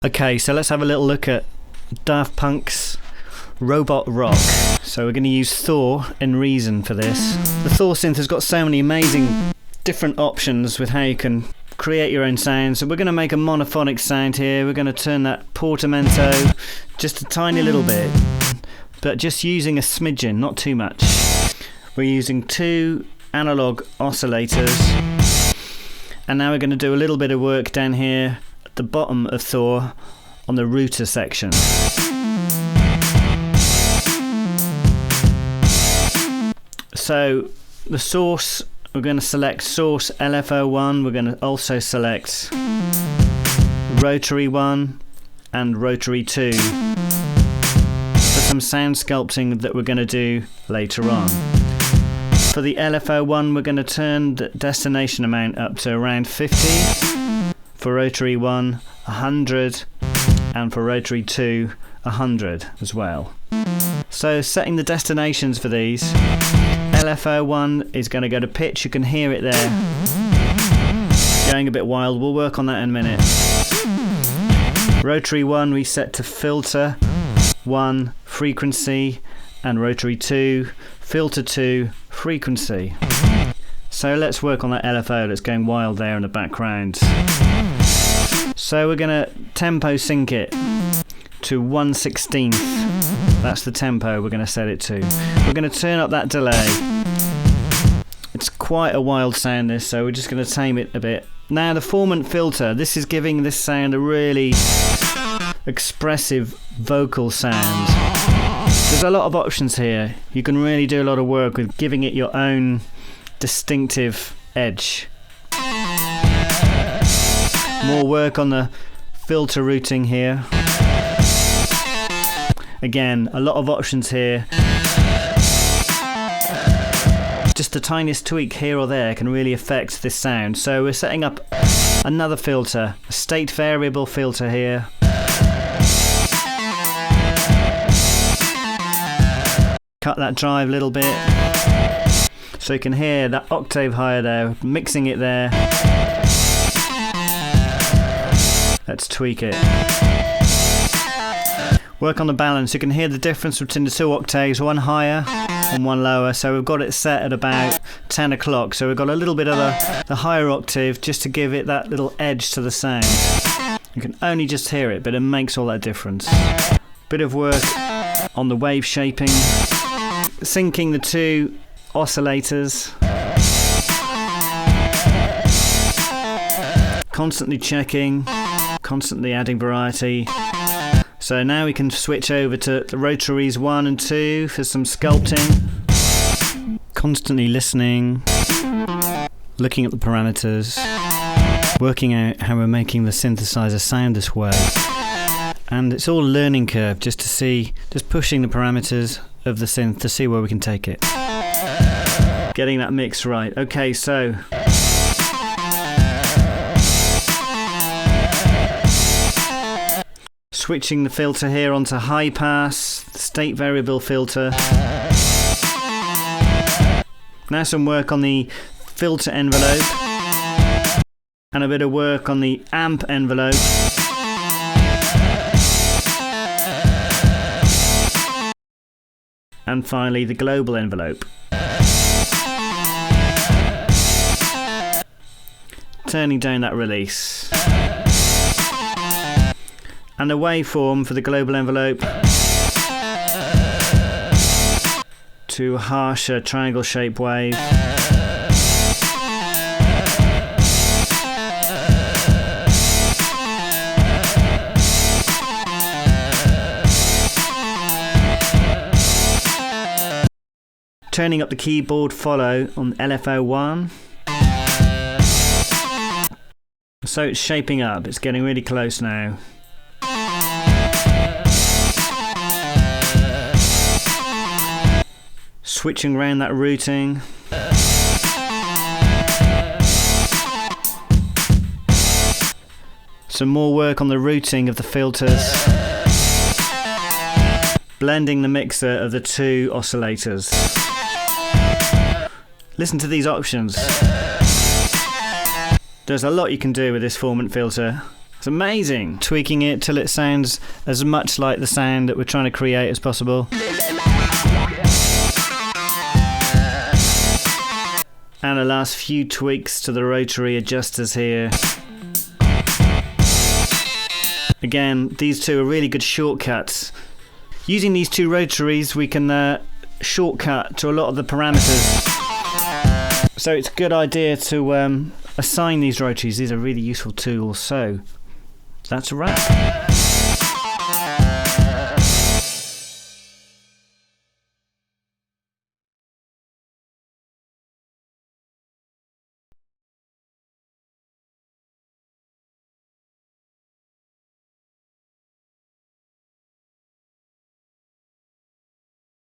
Okay, so let's have a little look at Daft Punk's Robot Rock. So we're going to use Thor and Reason for this. The Thor synth has got so many amazing different options with how you can create your own sound. So we're going to make a monophonic sound here. We're going to turn that portamento just a tiny little bit, but just using a smidgen, not too much. We're using 2 analog oscillators, and now we're going to do a little bit of work down here at the bottom of Thor on the rooter section. So the source, we're going to select source LFO1, we're going to also select rotary 1 and rotary 2 for some sound sculpting that we're going to do later on. For the LFO1, we're going to turn the destination amount up to around 50, for rotary 1 100, and for rotary 2 100 as well. So setting the destinations for these, LFO1 is going to go to pitch, you can hear it there, going a bit wild, we'll work on that in a minute. Rotary 1 we set to filter 1 frequency, and rotary 2 filter 2 frequency. So let's work on that LFO that's going wild there in the background. So we're going to tempo sync it to 1/16. That's the tempo we're going to set it to. We're going to turn up that delay. It's quite a wild sound this, so we're just going to tame it a bit. Now the formant filter, this is giving this sound a really expressive vocal sound. There's a lot of options here. You can really do a lot of work with giving it your own distinctive edge. More work on the filter routing here. Again, a lot of options here. Just the tiniest tweak here or there can really affect this sound. So we're setting up another filter, a state variable filter here. Cut that drive a little bit so you can hear that octave higher there, mixing it there. Let's tweak it. Work on the balance. You can hear the difference between the 2 octaves, one higher and one lower. So we've got it set at about 10 o'clock. So we've got a little bit of the higher octave just to give it that little edge to the sound. You can only just hear it, but it makes all that difference. Bit of work on the wave shaping. Syncing the 2 oscillators. Constantly checking. Constantly adding variety. So now we can switch over to the rotaries 1 and 2 for some sculpting. Constantly listening, looking at the parameters, working out how we're making the synthesizer sound this way. And it's all a learning curve just pushing the parameters of the synth to see where we can take it. Getting that mix right. Okay, so switching the filter here onto high pass, the state variable filter. Now some work on the filter envelope and a bit of work on the amp envelope. And finally the global envelope. Turning down that release. And a waveform for the global envelope to a harsher triangle shaped wave. Turning up the keyboard follow on LFO1. So it's shaping up, it's getting really close now. Switching around that routing. Some more work on the routing of the filters. Blending the mixer of the 2 oscillators. Listen to these options. There's a lot you can do with this formant filter. It's amazing. Tweaking it till it sounds as much like the sound that we're trying to create as possible. And the last few tweaks to the rotary adjusters here. Again, these two are really good shortcuts. Using these two rotaries, we can shortcut to a lot of the parameters. So it's a good idea to assign these rotaries. These are really useful tools. So that's a wrap.